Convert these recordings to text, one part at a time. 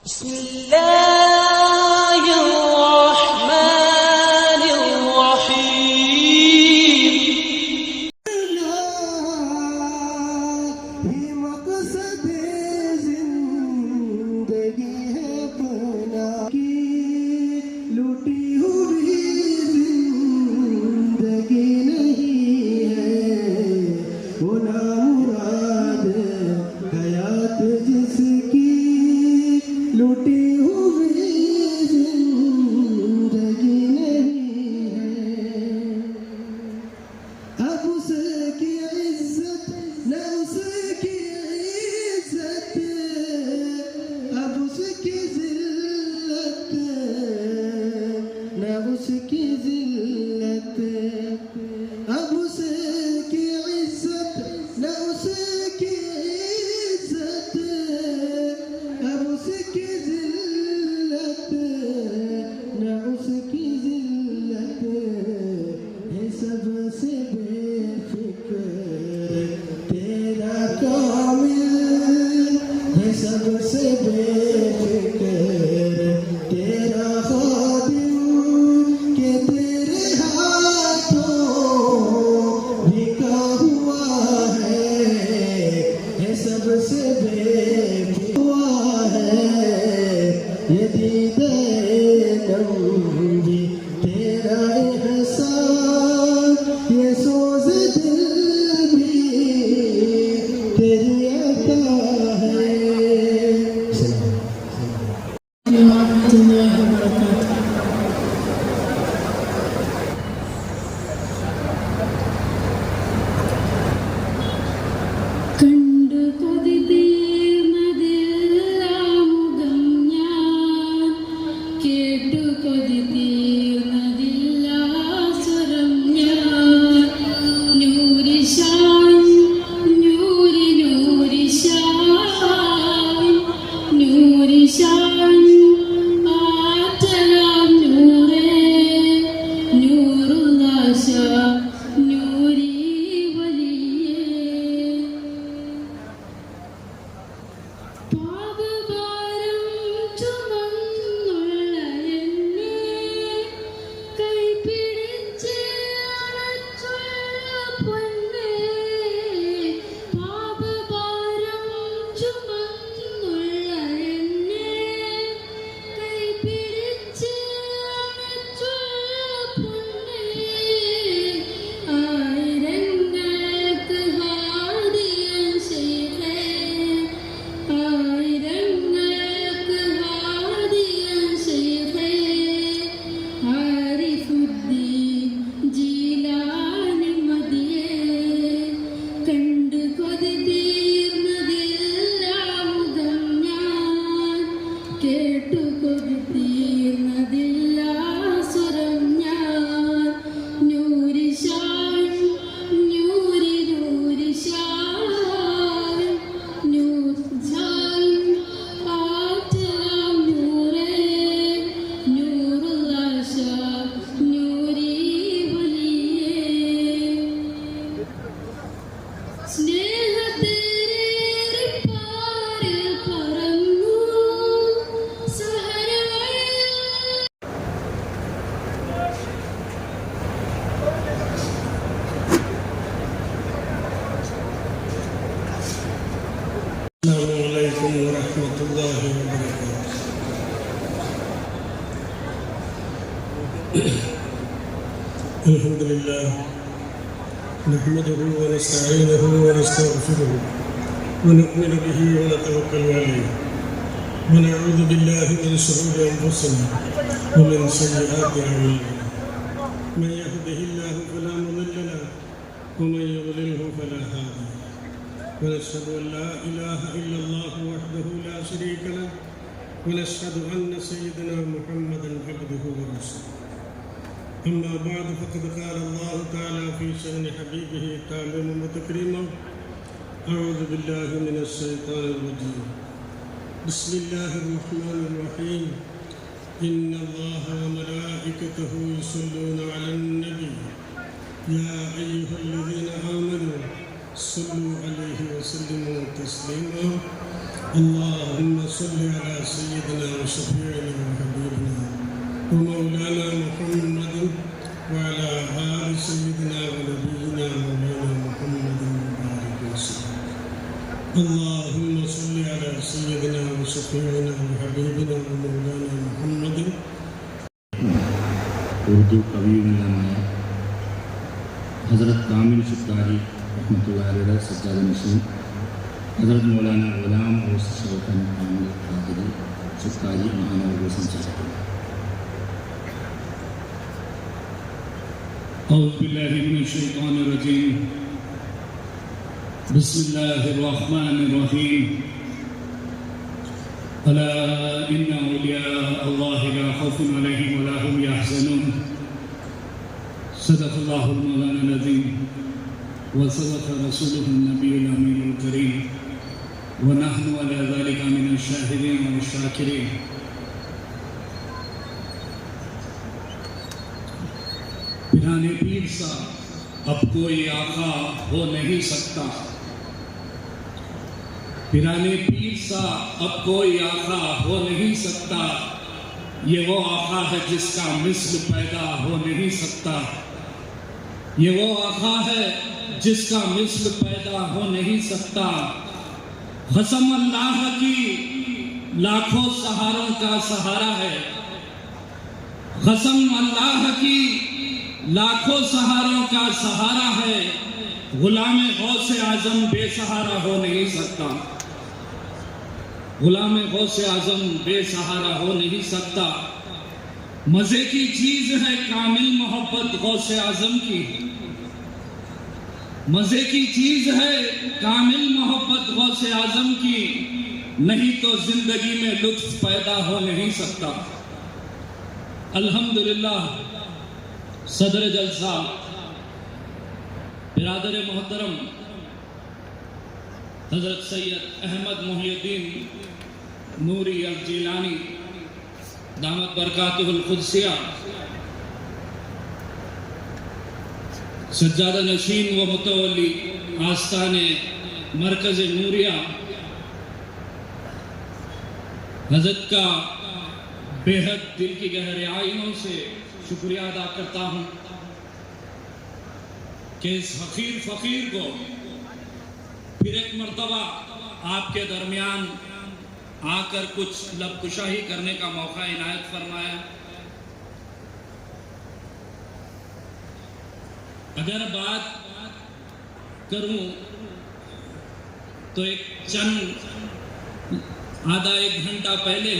بسم الله الرحمن الرحيم. مقصد زندگی ہے اپنا کی لوٹی ہوئی زندگی نہیں ہے وہ نامراد حیات جس کی لوٹی ہوئی زندگی نہیں ہے اب اس کی عزت نہ اس کی عزت اب اس کی ذلت نہ اس کی ذلت اب اس کی عزت نہ اس کی عزت اب اس کی ذلت نہ اس کی ذلت ہے سب سے بے فکر تیرا کامل ہے سب سے بے فکر تیرا خادم کہ تیرے ہاتھوں بھیکا ہوا ہے سب سے بے فکر ہوا ہے یہ دیدہ نم بھی تیرا احسان یہ سوز دل بھی تیری عطا ہے. ورحمۃ اللہ وبرکاتہ. കണ്ടു കൊതി തീർന്നതില്ലാമുഖം ഞാൻ കേട്ടു കൊതി തീർന്നതില്ലാ സ്വരം ഞാൻ നൂരിശാൻ നൂരി നൂരിശാൻ നൂരിശാൻ ആറ്റലാം നൂറേ നൂറുല്ലാശ നൂരി വലിയേ പാപഭാരം ചുമന്നുള്ള എന്നെ കൈപിടിച്ച് അണച്ചുള്ള പൊന്നേ പാപഭാരം ചുമന്നുള്ള എന്നെ കൈപിടിച്ച് അണച്ചുള്ള പൊന്നേ ആയിരങ്ങൾക്ക് ഹാദിയൻ ശൈഖേ ആയിരങ്ങൾക്ക് ഹാദിയൻ ശൈഖേ ആരിഫുദ്ദീൻ ജീലാനി മദിയേ കണ്ടു കൊതി തീർന്നതില്ലാ മുഖം ഞാൻ കേട്ടു കൊതി തീർന്നതില്ലാ സ്വരം ഞാൻ നൂരിശാൻ നൂരി നൂരിശാൻ നൂർജാൻ ആറ്റലാം നൂറേ നൂറുല്ലാശ നൂരി വലിയേ സ്നേഹത്തേറെ പാരിൽ പറന്നു സഹരവഴിയിൽ السلام عليكم ورحمة الله وبركاته. الحمد لله نحمده ونستعينه ونستغفره ونؤمن به ونتوكل عليه ونعوذ بالله من شرور أنفسنا ومن سيئات أعمالنا من يهده الله فلا مضل له ومن يضلله فلا هادي له ونشهد أن لا إله إلا الله وحده لا شريك له ونشهد أن سيدنا محمدا عبده ورسوله. أما بعد فقد قال الله تعالى في شأن حبيبه تعليما وتكريما أعوذ بالله من الشيطان الرجيم بسم الله الرحمن الرحيم إن الله وملائكته يصلون على النبي يا أيها الذين آمنوا صلوا عليه وسلموا تسليما اللهم صل على سيدنا وشفيعنا وحبيبنا ومولانا محمد وعلى آل سيدنا ونبينا مولانا محمد وبارك وسلم. اللهم صل على سيدنا وشفيعنا وحبيبنا ومولانا محمد. اردو കവിയുമെല്ലാമായ ഹസ്രത്ത് കാമിൽ ശുക്രാരി റഹ്മത്തുള്ളാഹിയുടെ സജ്ജാദ നസീം, ഹസ്രത്ത് മൗലാന ഗുലാം ഔസ് ഷൗക്കൻ കാമിൽ ഖാദിരി ശുക്രാരി മഹാനവറുകൾ സംസാരിക്കുന്നു. أعوذ بالله من الشيطان الرجيم. بسم الله الرحمن الرحيم. ألا إن أولياء الله لا خوف عليهم ولا هم يحزنون. صدق الله المولانا العظيم وصدق رسوله النبي الأمين الكريم ونحن على ذلك من الشاهدين والشاكرين. پیرانے پیر سا اب کوئی آقا ہو نہیں سکتا. پیرانے پیر سا اب کوئی آقا ہو نہیں سکتا. یہ وہ آقا ہے جس کا مثل پیدا ہو نہیں سکتا. یہ وہ آقا ہے جس کا مثل پیدا ہو نہیں سکتا. قسم اللہ کی لاکھوں سہاروں کا سہارا ہے. قسم اللہ کی لاکھوں سہاروں کا سہارا ہے. غلام غوث اعظم بے سہارا ہو نہیں سکتا. غلام غوث اعظم بے سہارا ہو نہیں سکتا. مزے کی چیز ہے کامل محبت غوث اعظم کی. مزے کی چیز ہے کامل محبت غوث اعظم کی. نہیں تو زندگی میں لطف پیدا ہو نہیں سکتا. الحمدللہ صدر جلسہ برادر محترم حضرت سید احمد محی الدین نوری الجیلانی دامت برکاتہ القدسیہ سجادہ نشین و متولی آستان مرکز نوریہ، حضرت کا بے حد دل کی گہرائیوں سے شکریہ ادا کرتا ہوں کہ اس حقیر فقیر کو پھر ایک مرتبہ آپ کے درمیان آ کر کچھ لب کشاہی کرنے کا موقع عنایت فرمایا. اگر بات کروں تو آدھا ایک گھنٹہ پہلے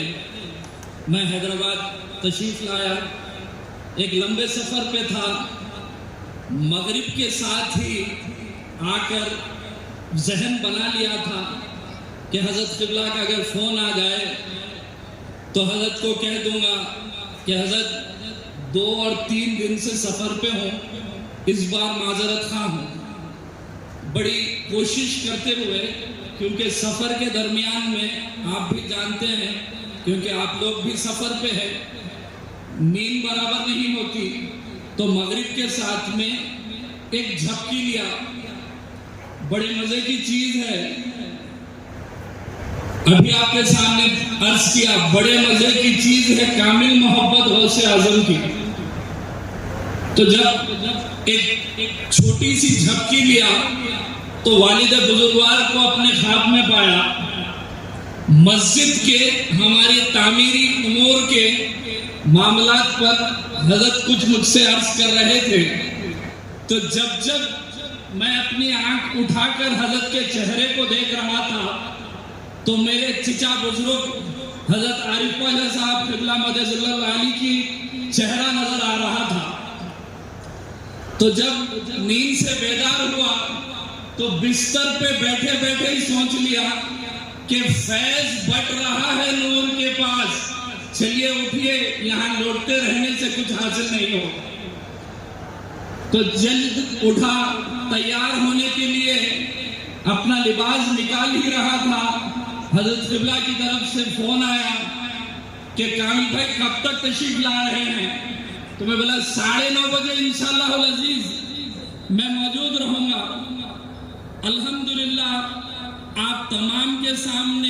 میں حیدرآباد تشریف لایا. ایک لمبے سفر پہ تھا. مغرب کے ساتھ ہی آ کر ذہن بنا لیا تھا کہ حضرت قبلہ کا اگر فون آ جائے تو حضرت کو کہہ دوں گا کہ حضرت 2 اور 3 دن سے سفر پہ ہوں، اس بار معذرت خواہ ہوں. بڑی کوشش کرتے ہوئے، کیونکہ سفر کے درمیان میں آپ بھی جانتے ہیں، کیونکہ آپ لوگ بھی سفر پہ ہیں، نیند برابر نہیں ہوتی، تو مغرب کے ساتھ میں ایک جھپکی لیا. بڑے مزے کی چیز ہے، ابھی آپ کے سامنے عرض کیا، بڑے مزے کی چیز ہے کامل محبت غوث اعظم کی. تو جب ایک چھوٹی سی جھپکی لیا تو والد بزرگوار کو اپنے خواب میں پایا. مسجد کے ہماری تعمیری امور کے معاملات پر حضرت کچھ مجھ سے عرض کر رہے تھے. تو جب میں اپنی آنکھ اٹھا کر حضرت کے چہرے کو دیکھ رہا تھا تو میرے چچا بزرگ حضرت عارف پاشا صاحب قبلہ مدد اللہ علی کی چہرہ نظر آ رہا تھا. تو جب نیند سے بیدار ہوا تو بستر پہ بیٹھے بیٹھے ہی سوچ لیا کہ فیض بٹ رہا ہے نور کے پاس، چلیے اٹھیے، یہاں لوٹتے رہنے سے کچھ حاصل نہیں ہو. تو جلد اٹھا، تیار ہونے کے لیے اپنا لباس نکال ہی رہا تھا. حضرت قبلہ کی طرف سے فون آیا کہ کامل بھائی کب تک تشریف لا رہے ہیں؟ تو میں بولا 9:30 بجے انشاءاللہ العزیز میں موجود رہوں گا. الحمدللہ آپ تمام کے سامنے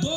2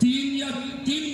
3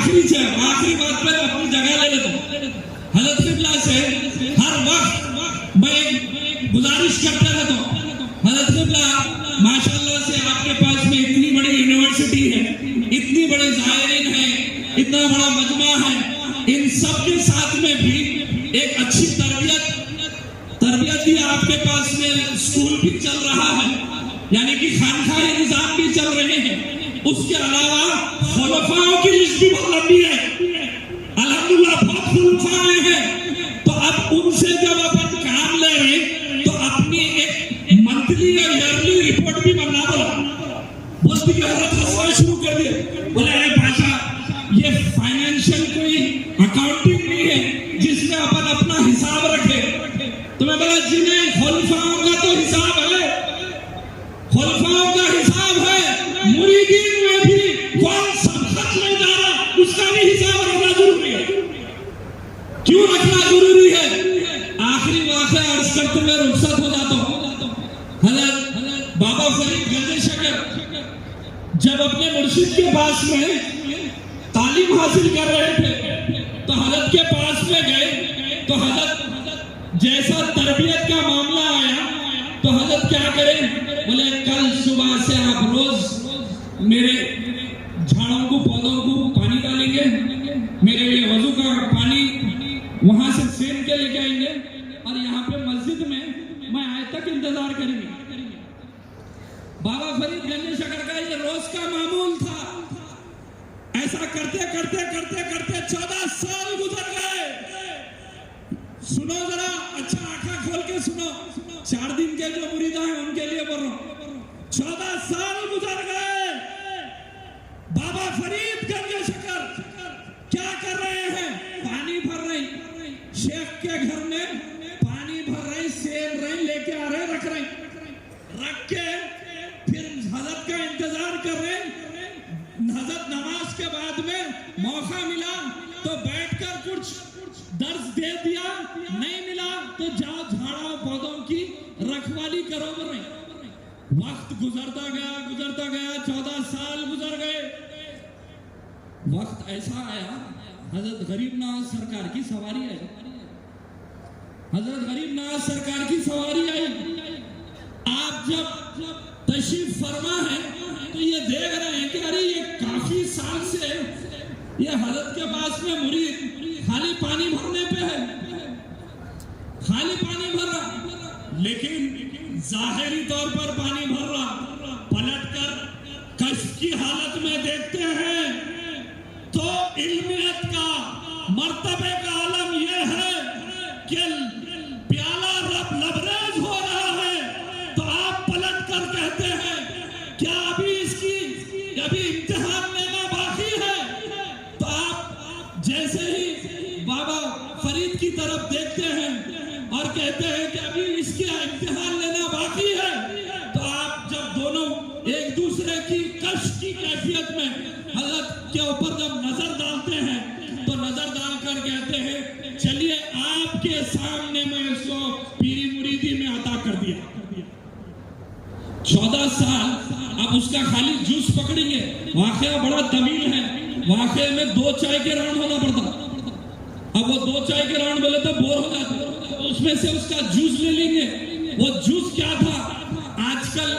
آخری بات پہ اپنی جگہ لے لیتا ہوں. حضرت قبلہ سے ہر وقت میں ایک گزارش کرتا رہتا ہوں. حضرت قبلہ ماشاءاللہ سے آپ کے پاس میں اتنی بڑی یونیورسٹی ہے, اتنی بڑے زائرین ہیں, اتنا بڑا مجمع ہے, ان سب کے ساتھ میں بھی ایک اچھی تربیت بھی آپ کے پاس میں اسکول بھی چل رہا ہے, یعنی کہ خانقاہ نظام بھی چل رہے ہیں. اس کے علاوہ خلفاؤں کی لسٹ بھی بہت لمبی ہے, الحمدللہ بہت خلفاء ہیں. تو اب ان سے جب اپن کام لے رہے ہیں تو اپنی ایک منتھلی یا ایئرلی رپورٹ بھی بنا بولتی کہ حضرت رسول شروع کر دیا. بولے اے بادشاہ یہ فائنینشیل کوئی اکاؤنٹنگ نہیں ہے جس میں اپن اپنا حساب رکھے. تو میں بولا جی نہیں, خلفاؤں کا تو حساب ہے, خلفاؤں کا حساب ہے, مریدین میں بھی کون سبقت لے جا رہا اس کا بھی حساب رکھنا ضروری ہے. کیوں رکھنا ضروری ہے؟ آخری واقعہ عرض کرتے میں رخصت ہو جاتا ہوں. حضرت بابا فرید گنج شکر جب اپنے مرشد کے پاس میں تعلیم حاصل کر رہے تھے تو حضرت کے پاس میں گئے تو حضرت جیسا تربیت کا معاملہ آیا تو حضرت کیا کریں, بولے کل صبح سے آپ روز میرے جھاڑوں کو پودوں کو پانی ڈالیں گے, میرے لیے وضو کا پانی وہاں سے سین کے لے کے آئیں گے اور یہاں پہ مسجد میں آئے تک انتظار کریں گے. بابا فرید گنج شکر کا یہ روز کا معمول تھا. ایسا کرتے کرتے کرتے کرتے 14 سال گزر گئے. سنو ذرا, اچھا آنکھیں کھول کے سنو, 4 دن کے جو مریدہ ہیں ان کے لیے بول رہا ہوں. 14 سال گزر گئے. بابا فرید گنج شکر کیا کر رہے ہیں؟ پانی بھر رہے ہیں, شیخ کے گھر میں پانی بھر رہے ہیں, سیل رہے ہیں, لے کے آ رہے ہیں, رکھ کے پھر حضرت کا انتظار کر رہے ہیں. حضرت نماز کے بعد میں موقع ملا تو بیٹھ کر کچھ درس دے دیا, نہیں ملا تو جاؤ جھاڑوں پودوں کی رکھوالی کرو. بول رہے وقت گزرتا گیا 14 سال گزر گئے. وقت ایسا آیا, حضرت غریب نواز سرکار کی سواری آئی. حضرت غریب نواز سرکار کی سواری آئی. آپ جب تشریف فرما ہے تو یہ دیکھ رہے ہیں کہ ارے یہ کافی سال سے یہ حضرت کے پاس میں مرید خالی پانی بھرنے پہ ہے, خالی پانی بھر رہا, لیکن ظاہری طور پر پانی بھر رہا. پلٹ کر کشف کی حالت میں دیکھتے ہیں تو علمیت کا مرتبے کا عالم یہ ہے کہ پیالہ رب لبریز ہو رہا ہے. تو آپ پلٹ کر کہتے ہیں کیا ابھی اس کی ابھی امتحان لینا باقی ہے؟ تو آپ جیسے ہی بابا فرید کی طرف دیکھتے ہیں اور کہتے ہیں کہ ابھی اس کی امتحان لینا باقی ہے, تو آپ جب دونوں ایک دوسرے کی کشف کی کیفیت میں حضرت کے اوپر جب نظر ڈالتے ہیں تو نظر ڈال کر کہتے ہیں چلیے آپ کے سامنے میں اس کو پیری مریدی میں عطا کر دیا. 14 سال اب اس کا خالی جوس پکڑیں گے. واقعہ بڑا طویل ہے, واقعے میں 2 چائے کے راؤنڈ ہونا پڑتا. اب وہ 2 چائے کے راؤنڈ بولے تو بور ہو جاتے, اس میں سے اس کا جوس لے لیں گے. وہ جوس کیا تھا, آج کل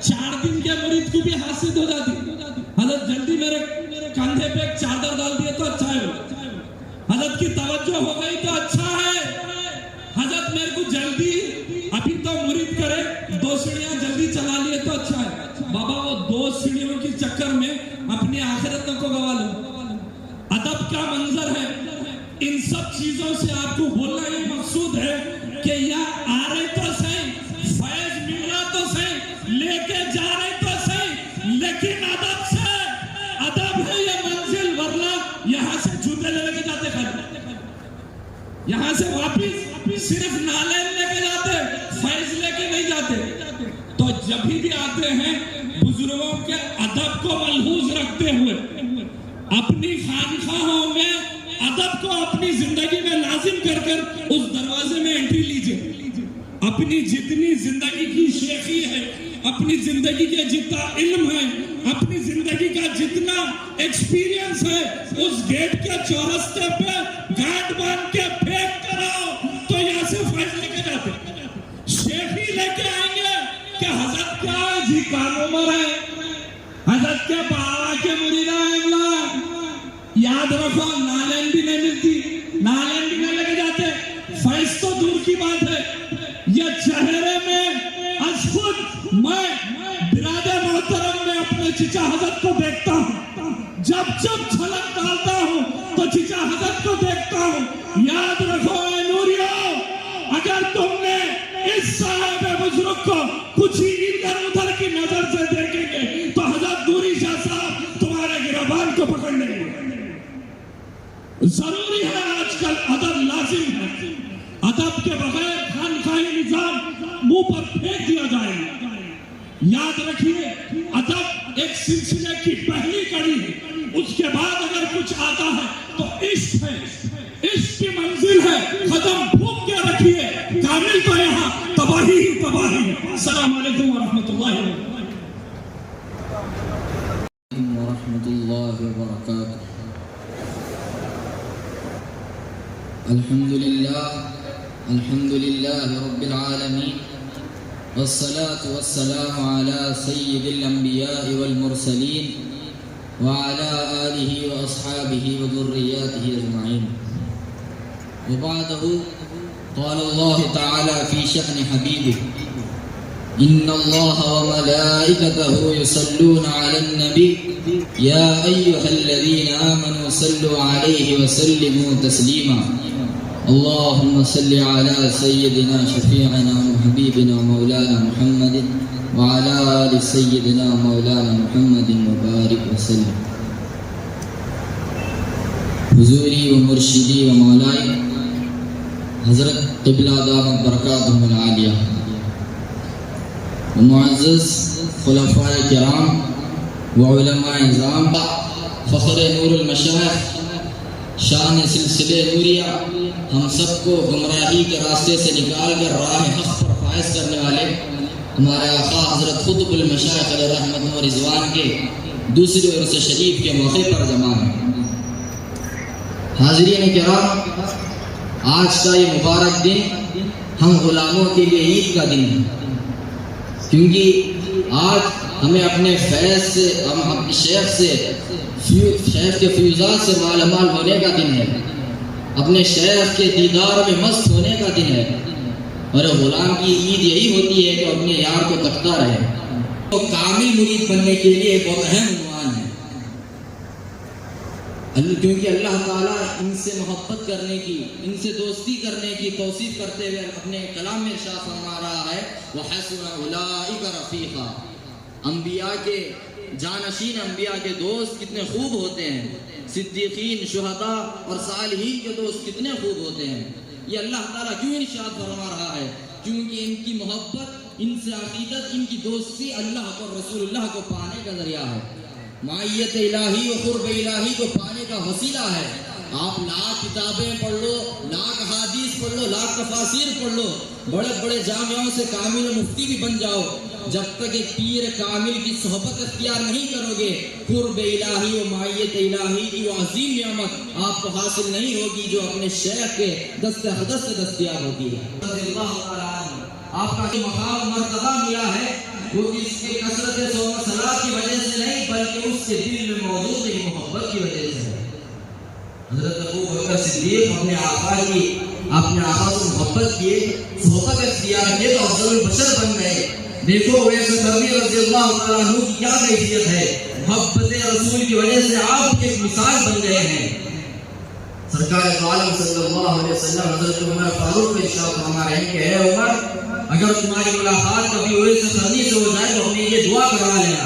4 دن کے مرید کو بھی حاصل ہو جاتی. حضرت جلدی میرے کندھے پہ ایک چادر ڈال دیے تو اچھا ہے. حضرت کی توجہ ہو گئی تو اچھا ہے. حضرت میرے کو جلدی ابھی تو مرید کرے 2 سیڑھیاں جلدی چلا لیے تو اچھا ہے. بابا وہ 2 سیڑھیوں کی چکر میں اپنی آخرت کو گوا لو. ادب کا منظر ہے. ان سب چیزوں سے آپ کو بولنا یہ مقصود ہے کہ یہاں آ رہے تو صحیح, فیض مل رہا تو صحیح, لے کے جا رہے تو صحیح, لیکن ادب سے, ادب ہے یہ منزل, ورنہ یہاں سے جوتے لے کے جاتے خالی, یہاں سے واپس صرف نالے لے کے جاتے, فیض لے کے نہیں جاتے. تو جب بھی آتے ہیں بزرگوں کے ادب کو ملحوظ رکھتے ہوئے اپنی خانقاہوں میں ادب کو اپنی زندگی میں لازم کر اس دروازے میں انٹری لیجئے. اپنی جتنی زندگی کی شیخی ہے، اپنی زندگی کے جتنا علم ہے، اپنی زندگی کا جتنا ایکسپیرینس ہے، اس گیٹ کے چورستے پہ گاٹ باندھ کے پھینک کر آؤ تو یہاں سے فیض لے کے جاتے، شیخی لے کے آئیں گے کہ حضرت کیا ہے جی کام عمر ہے، حضرت کے بابا کے مرید ہیں، یاد رکھو نالین بھی نہیں ملتی، نالین بھی نہیں لے کے جاتے، فیض تو دور کی بات ہے، یہ چہرے میں از خود میں برادر محترم میں اپنے چچا حضرت کو دیکھتا ہوں، جب چھلک ڈالتا ہوں تو چچا حضرت کو دیکھتا ہوں۔ یاد رکھو اے نوریو، اگر تم نے اس صاحب بزرگ کو کچھ ہی ادھر ادھر کی نظر سے دیکھیں گے تو حضرت نوری شاہ صاحب تمہارے گریبان کو پکڑ لیں گے۔ ضروری ہے آج کل ادب لازم ہے، ادب کے بغیر خانقاہی نظام منہ پر پھینک دیا جائے گا۔ یاد رکھیے ادب ایک سلسلے کی پہلی کڑی ہے، اس کے بعد اگر کچھ آتا ہے تو عشق ہے، عشق کی منزل ہے، قدم پھونک کے رکھیے، کامل تو یہاں تباہی ہی تباہی ہے۔ السلام علیکم ورحمۃ اللہ وبرکاتہ۔ الحمد للہ رب العالمین، والصلاة والسلام على سید الانبیاء والمرسلین وعلى آلہ واصحابہ وذریاتہ اجمعین، وبعدہ قال اللہ تعالی فی شأن حبیبہ ان اللہ وملائکتہ یصلون علی النبی یا ایہا الذین آمنوا صلوا علیہ وسلموا تسلیما۔ اللهم صل على سيدنا شفيعنا وحبيبنا مولانا محمد وعلى آل سيدنا مولانا محمد وبارك وسلم۔ حضوری و مرشدی و مولائی حضرت قبلہ دامت برکاتہم العالیہ، معزز خلفائے کرام و علماء اعظام، فخر نور المشائخ، شان سلسلے نوریہ، ہم سب کو گمراہی کے راستے سے نکال کر راہ حق پر فائز کرنے والے ہمارے آقا حضرت قطب المشائخ علیہ رحمت و رضوان کے دوسرے عرص شریف کے موقع پر جمع ہیں۔ حاضرین کرام، آج کا یہ مبارک دن ہم غلاموں کے لیے عید کا دن ہے، کیونکہ آج ہمیں اپنے فیض سے، ہم اپنے شیخ کے فیوزات سے مالا مال ہونے کا دن ہے، اپنے شیخ کے دیدار میں مست ہونے کا دن ہے، اور غلام کی عید یہی ہوتی ہے کہ اپنے یار کو تکتا رہے۔ تو کامل مرید بننے کے لیے بہت اہم عنوان ہے، کیونکہ اللہ تعالیٰ ان سے محبت کرنے کی، ان سے دوستی کرنے کی توصیف کرتے ہوئے اپنے کلام میں ارشاد فرما رہا ہے وَحَسُنَ أُولَٰئِكَ رَفِيقًا۔ انبیاء کے جانشین، انبیاء کے دوست کتنے خوب ہوتے ہیں، صدیقین، شہداء اور صالحین کے دوست کتنے خوب ہوتے ہیں۔ یہ اللہ تعالیٰ کیوں ارشاد فرما رہا ہے؟ کیونکہ ان کی محبت، ان سے عقیدت، ان کی دوستی اللہ کو، رسول اللہ کو پانے کا ذریعہ ہے، معیت الہی و قرب الہی کو پانے کا وسیلہ ہے۔ آپ لاکھ کتابیں پڑھ لو، لاکھ حدیث پڑھ لو، لاکھ تفاسیر پڑھ لو، بڑے بڑے جامعوں سے کامل و مفتی بھی بن جاؤ، جب تک ایک پیر کامل کی صحبت اختیار نہیں کرو گے، قرب الہی و معیت الہی کی وہ عظیم نعمت آپ کو حاصل نہیں ہوگی جو اپنے شیخ کے دست اقدس سے دستیاب ہوتی ہے۔ رضی اللہ تعالیٰ عنہ، آپ کا جو مقام مرتبہ ملا ہے وہ اس کے کثرت صوم و صلاۃ کی وجہ سے نہیں، بلکہ اس کے دل میں موجود ایک محبت کی وجہ سے ہے۔ حضرت ابو بکر صدیق اپنے آقا سے محبت کیے، صحبت اختیار کیے تو افضل البشر بن گئے۔ دیکھو اویس قرنی رضی اللہ تعالیٰ عنہ کی کیا کیفیت ہے، محبت رسول کی وجہ سے آپ ایک مثال بن گئے ہیں۔ سرکار عالم صلی اللہ علیہ وسلم حضرت عمر فاروق کو ارشاد فرما رہے ہیں کہ اے عمر، اگر تمہاری ملاقات کبھی اویس قرنی سے ہو جائے تو اپنے یہ دعا کروا لینا۔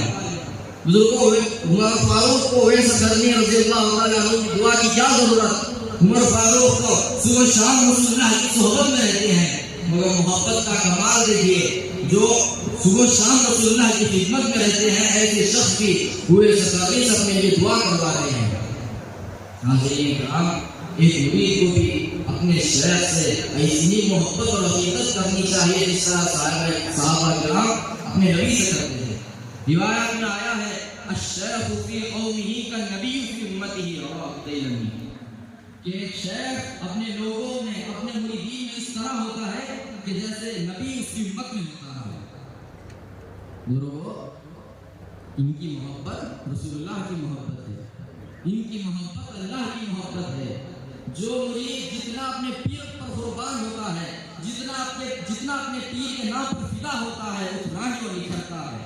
بزرگوں، عمر فاروق کو اویس قرنی رضی اللہ تعالیٰ عنہ کی دعا کی کیا ضرورت؟ عمر فاروق کو صبح شام رسول اللہ کی صحبت میں رہتے ہیں، مگر محبت کا کمال دیکھیے، جو صبح شام رسول اللہ کی خدمت میں رہتے ہیں، ایسے شخص کی اویس قرنی سے اپنے یہ دعا کروا رہے ہیں۔ حاضرین کرام، ایک مرید کو بھی اپنے شیخ سے ایسی ہی محبت اور عقیدت کرنی چاہیے جس طرح صحابہ کرام اپنے نبی سے کرتے تھے. روایات میں آیا ہے الشیخ فی قومہ کالنبی فی امتہ رواه الطیلمی کہ ایک شیخ اپنے لوگوں میں اپنے مریدین میں اس طرح ہوتا ہے کہ جیسے نبی اس کی امت میں ہوتا ہے. بزرگو ان کی محبت رسول اللہ کی محبت ہے, ان کی محبت اللہ کی محبت ہے. جو مرید جتنا اپنے پیر پر قربان ہوتا ہے, جتنا اپنے پیر کے نام پر فدا ہوتا ہے, اتنا ہی وہ نکھرتا ہے.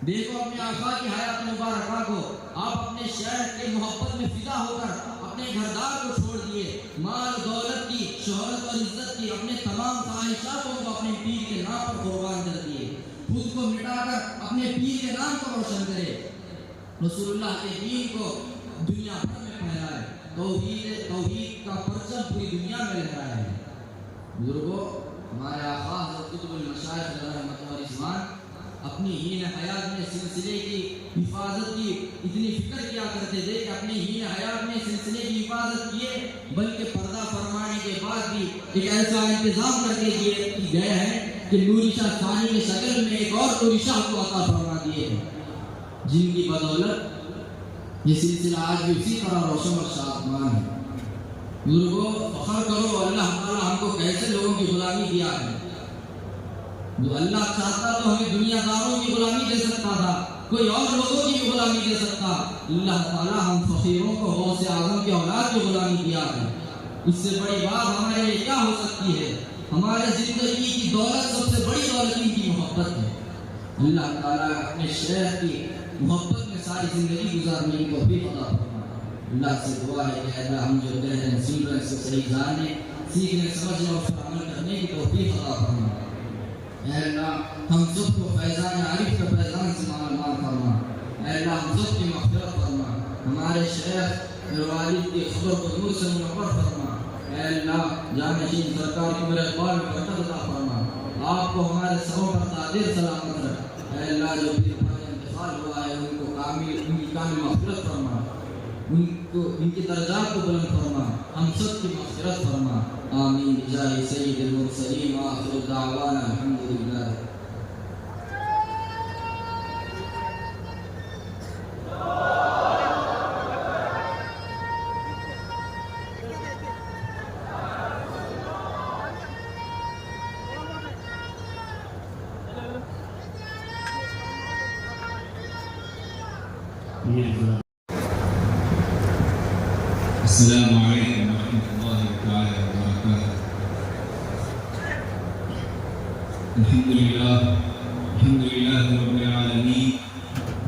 دیکھو اپنے آقا کی حیات مبارکہ کو, آپ اپنے شیخ کی محبت میں فدا ہو کر اپنے گھردار کو چھوڑ دیے, مال دولت کی, شہرت اور عزت کی اپنے تمام خواہشاتوں کو اپنے پیر کے نام پر قربان کر دیے. خود کو مٹا کر اپنے پیر کے نام کو روشن کرے, رسول اللہ کے دین کو دنیا بھر میں پھیلائے, توحید کا پرچم پوری دنیا میں لہرائے. بزرگوں, ہمارے آقا حضرت قطب المشائخ رحمۃ اللہ رضوان اپنی ہین حیات میں سلسلے کی حفاظت کی اتنی فکر کیا کرتے تھے کہ اپنی ہین حیات میں سلسلے کی حفاظت کیے, بلکہ پردہ فرمانے کے بعد بھی ایک ایسا انتظام کر کے گئے ہیں کہ نور شاہ ثانی کی شکل میں ایک اور نور شاہ کو عطا فرما دیے ہیں, جن کی بدولت یہ سلسلہ آج بھی اسی طرح روشن اور شادمان ہے. بزرگوں, فخر کرو اللہ تعالیٰ ہم کو کیسے لوگوں کی غلامی دیا ہے. جو اللہ چاہتا تو ہمیں دنیا داروں کی غلامی دے سکتا تھا, کوئی اور لوگوں کی بھی غلامی دے سکتا. اللہ تعالیٰ ہم فقیروں کو غوث اعظم کی اولاد کی غلامی دیا ہے. اس سے بڑی بات ہمارے لیے کیا ہو سکتی ہے. ہمارے زندگی کی دولت سب سے بڑی دولت ان کی محبت ہے. اللہ تعالیٰ اپنے شیخ کی محبت میں ساری زندگی گزارنے کی توفیق عطا فرمائے. اللہ سے دعا ہے کہ اللہ ہم جو کہہ رہے ہیں سن رہے ہیں سے صحیح جاننے, سیکھنے, سمجھنے اور پر عمل کرنے کی توفیق عطا فرمائے. اے اللہ ہم سب کو فیضان عارف کے فیضان سے مال فرما. اے اللہ ہم سب کی مغفرت فرما. ہمارے شیخ میرے والد کی خبر کو نور سے منور فرما. اے اللہ جانشین سرکار کی میرے اقبال میں برکت عطا فرما. آپ کو ہمارے سروں پر قادر سلامت رکھ. اے اللہ جو بھی ہمارا انتقال ہوا ہے ان کو ان کی کامل مغفرت فرما, ان کی درجات کو بلند فرما, ہم سب کی مغفرت فرما. آمین بجاہ سید المرسلین وآخر دعوانا الحمدللہ. السلام علیکم ورحمۃ اللہ تعالی وبرکاتہ. الحمدللہ رب العالمین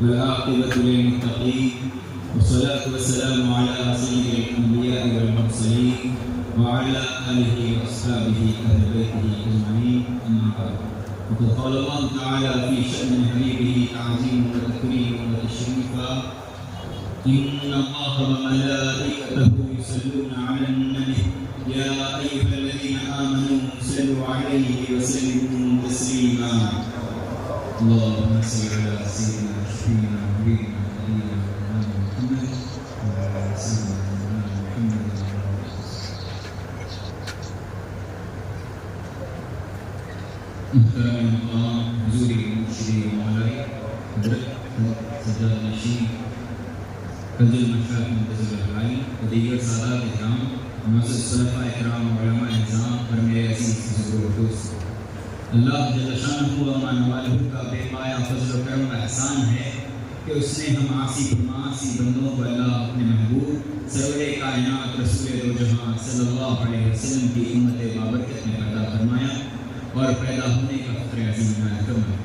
والعاقبۃ للمتقین والصلاة والسلام علی سید الانبیاء والمرسلین وعلی آلہ واصحابہ اہل بیتہ اجمعین, اما بعد. وقد قال اللہ تعالی فی شأن حبیبہ تعظیما وتکریما وتشریفا إن الله وملائكته يصلون على النبي يا أيها الذين آمنوا صلوا عليه وسلموا تسليما. اللهم صل على سيدنا وشفيعنا وحبيبنا ونبينا محمد وعلى سيدنا محمد. محترم مقام حضور المرشد مولاي حضرت سجاد نشین رضی المشاہد منتظر الحائی و دیگر سادات اکرام, معزز صلفاء اکرام, علماء نظام اور میرے عزیز بزرگ و دوست, اللہ جل شانہ و مانوالہ کا بے پایا فضل و کرم و احسان ہے کہ اس نے ہم عاصی معاصی بندوں کو اللہ اپنے محبوب سرور کائنات رسول دو جہاں صلی اللہ علیہ وسلم کی امت بابرکت میں پیدا فرمایا اور پیدا ہونے کا فخر عظیم عنایت فرمایا.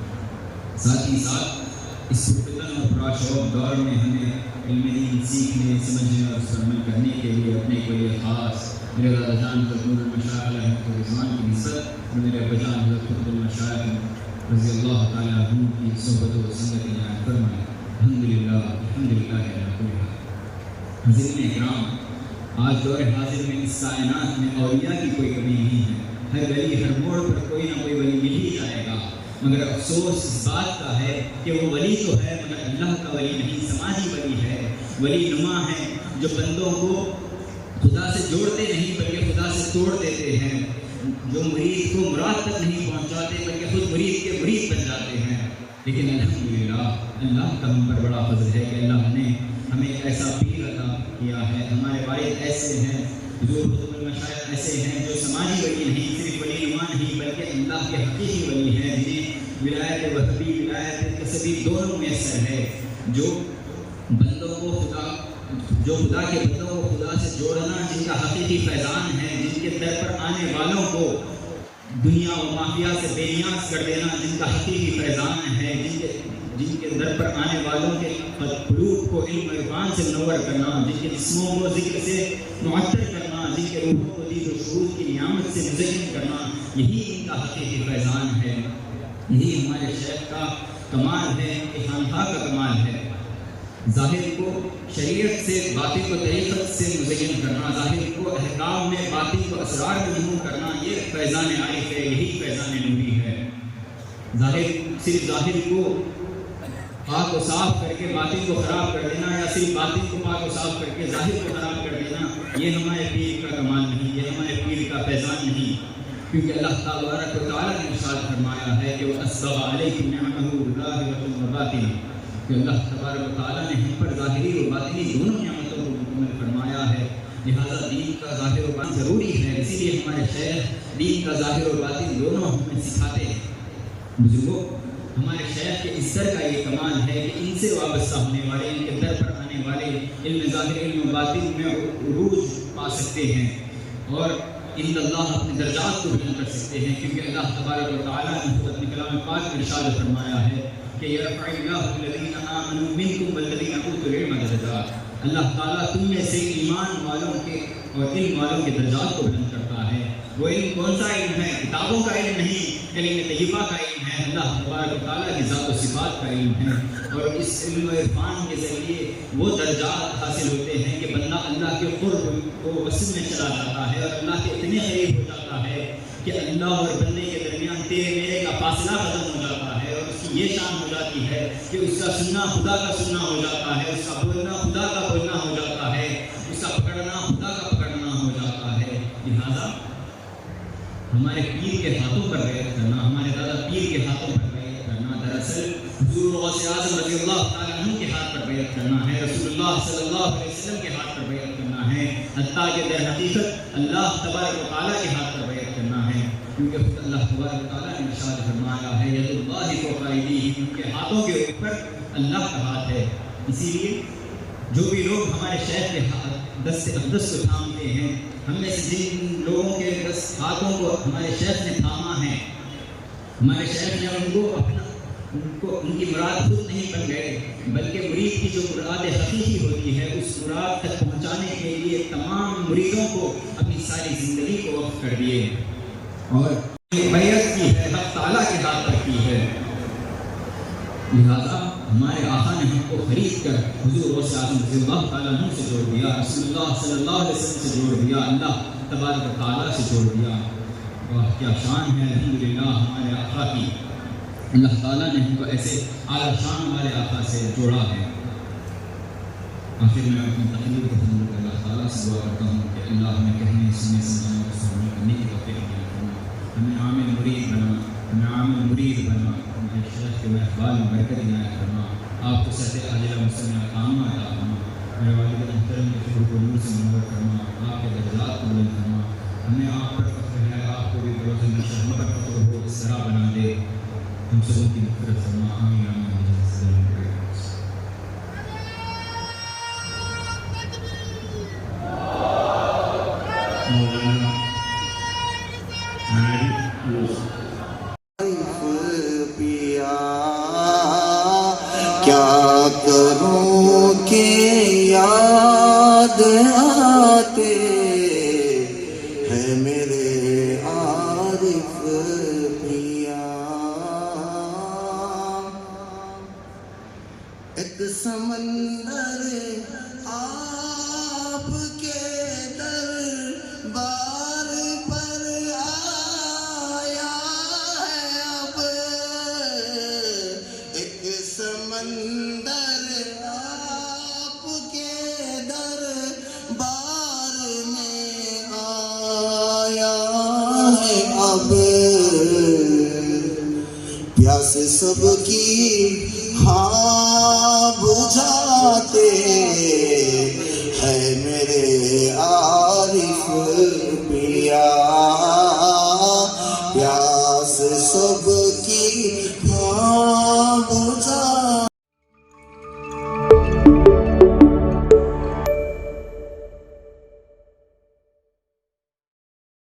ساتھ ہی ساتھ اس فتن اور پراشوق دور میں ہمیں علم دین سیکھنے, سمجھنے اور اس پر عمل کرنے کے لیے اپنے کو یہ خاص میرے دادا جان حضرت نور المشائخ علیہ رضوان کی نسبت اور میرے ابا جان حضرت قطب المشائخ رضی اللہ تعالیٰ عنہ کی صحبت و سنت عنایت فرمائے. الحمدللہ علی کل حال. حضرین اکرام, آج دور حاضر میں اس کائنات میں اولیاء کی کوئی کمی نہیں ہے. ہر گلی ہر موڑ پر کوئی نہ کوئی ولی مل ہی جائے گا, مگر افسوس اس بات کا ہے کہ وہ ولی تو ہے مگر اللہ کا ولی نہیں, سماجی ولی ہے, ولی نما ہے جو بندوں کو خدا سے جوڑتے نہیں بلکہ خدا سے توڑ دیتے ہیں، جو مرید کو مراد تک نہیں پہنچاتے بلکہ خود مرید کے مرید بن جاتے ہیں۔ لیکن الحمدللہ اللہ کا ہم پر بڑا فضل ہے کہ اللہ نے ہمیں ایک ایسا پیر عطا کیا ہے، ہمارے والد ایسے ہیں، جو مشائخ ایسے ہیں جو سماجی ولی نہیں، صرف ولی نما نہیں بلکہ اللہ کے حقیقی ولی ہیں، جنہیں ولایت وہبی ولایت کسبی دونوں میسر ہے، جو بندوں کو خدا کے بندوں کو خدا سے جوڑنا، جن کا حقیقی فیضان ہے، جن کے در پر آنے والوں کو دنیا و مافیا سے بے نیاز کر دینا، جن کا حقیقی فیضان ہے، جن کے در پر آنے والوں کے قلوب کو علم و عرفان سے منور کرنا، جن کے جسموں کو ذکر سے معطر کرنا، جن کے روحوں کو دید و شعور کی نعمت سے مزین کرنا، یہی ان کا حقیقی فیضان ہے، یہی ہمارے شیخ کا کمال ہے، کہ خانقاہ کا کمال ہے۔ ظاہر کو شریعت سے، باطن کو طریقت سے مزین کرنا، ظاہر کو احکام میں، باطن کو اسرار میں مضمون کرنا، یہ فیضان عارف ہے، یہی فیضان نوری ہے۔ صرف ظاہر کو پاک و صاف کر کے باطن کو خراب کر دینا، یا صرف باطن کو پاک و صاف کر کے ظاہر کو خراب کر دینا، یہ ہمارے پیر کا کمال نہیں، یہ ہمارے پیر کا فیضان نہیں، کیونکہ اللہ تبارک و تعالیٰ نے ارشاد فرمایا ہے کہ وَأَسْبَغَ عَلَيْكُمْ نِعَمَهُ ظَاهِرَةً وَبَاطِنَةً، کہ اللہ تبارک و تعالیٰ نے ہم پر ظاہری و باطنی دونوں نعمتوں کو مکمل فرمایا ہے، لہذا دین کا ظاہر و باطن ضروری ہے، اسی لیے ہمارے شیخ دین کا ظاہر و باطن دونوں ہمیں سکھاتے ہیں۔ بزرگوں، ہمارے شیخ کے اس در کا یہ کمال ہے کہ ان سے وابستہ ہونے والے، ان کے در پر آنے والے علم ظاہر علم و باطن میں عروج پا سکتے ہیں، اور ان اللہ اپنے درجات کو بلند کر سکتے ہیں، کیونکہ اللہ تبارک و تعالیٰ نے خود اپنے کلام پاک میں ارشاد فرمایا ہے کہ یرفع اللہ الذین آمنوا منکم والذین اوتوا العلم درجات، اللہ تعالیٰ تم میں سے ایمان والوں کے اور علم والوں کے درجات کو بلند کرتا ہے۔ وہ علم کون سا علم ہے؟ کتابوں کا علم نہیں، کلمہ طیبہ کا علم ہے، اللہ تبارک و تعالیٰ کی ذات و صفات کا علم ہے، اور اس علم و عرفان کے ذریعے وہ درجات حاصل ہوتے ہیں کہ بندہ اللہ کے قرب کو وصل میں چلا جاتا ہے، اور اللہ کے اتنے قریب ہو جاتا ہے کہ اللہ اور بندے کے درمیان تیرے میرے کا فاصلہ ختم ہو جاتا ہے، اور اس کی یہ شان ہو جاتی ہے کہ اس کا سننا خدا کا سننا ہو جاتا ہے، اس کا بولنا خدا کا بولنا ہو جاتا ہے، اس کا پکڑنا خدا کا پکڑنا ہو جاتا ہے۔ لہذا ہمارے پیر کے ہاتھوں پر بیعت کرنا، ہمارے دادا پیر کے ہاتھوں پر بیعت کرنا، دراصل حضور غوث اعظم رضی اللہ تعالیٰ عنہ کے ہاتھ پر بیعت کرنا ہے، رسول اللہ صلی اللہ علیہ وسلم کے ہاتھ پر بیعت کرنا ہے، حتیٰ کہ در حقیقت اللہ تبارک و تعالیٰ کے ہاتھ پر بیعت کرنا ہے، کیونکہ خود اللہ تبارک و تعالیٰ نے ارشاد فرمایا ہے ید اللہ فوق ایدیہم، ان کے ہاتھوں کے اوپر اللہ کا ہاتھ ہے۔ اسی لیے جو بھی لوگ ہمارے شیخ کے دست اقدس کو تھامتے ہیں، ہم میں سے جن لوگوں کے ہاتھوں کو ہمارے شیخ نے تھاما ہے، ہمارے شیخ نے ان کی مراد خود نہیں بن گئے، بلکہ مرید کی جو مراد حقیقی ہوتی ہے اس مراد تک پہنچانے کے لیے تمام مریدوں کو اپنی ساری زندگی کو وقف کر دیے، اور بیعت کی ہے حق تعالیٰ کے ہاتھ پر کی ہے۔ لہذا ہمارے آقا نے ہم کو خرید کر حضور غوث اعظم رضی اللہ تعالیٰ عنہ سے جوڑ دیا، رسول اللہ صلی اللہ علیہ وسلم سے جوڑ دیا، اللہ تبارک و تعالیٰ سے جوڑ دیا۔ واہ کیا شان ہے الحمدللہ ہمارے آقا کی، اللہ تعالیٰ نے ہم کو ایسے اعلیٰ شان والے آقا سے جوڑا ہے۔ آخر میں اپنی تقریر کو ختم کر اللہ تعالیٰ سے دعا کرتا ہوں کہ اللہ ہمیں کہنے سننے سمجھانے کو سامنے کرنے کی توفیق عطا فرما، ہمیں عامل مرید بنا، ہمیں عامل مرید بنا، ہمارے شیخ کے محفال میں برکت عنایت فرما، آپ کو صحت عاجلہ مسلمہ کامہ عطا فرما، میرے والد محترم کے فکر کو نور سے منور فرما، آپ کے درجات کو بلند فرما، ہمیں آپ پر فخر ہے، آپ کو بھی بروز محشر ہم پر فخر ہو، اس طرح بنا دے، ہم سب کی مغفرت فرما، آمین آمین۔ کیا کروں کہ یاد آتے ہیں میرے عارف پیا، ایک سمندر آپ کے دربار پر آیا ہے، اب ایک سمندر آپ کے دربار میں ہے اب پیاس سب کی ہاں بجھاتے ہے میرے عارف پیا پیاس سب کی ہاں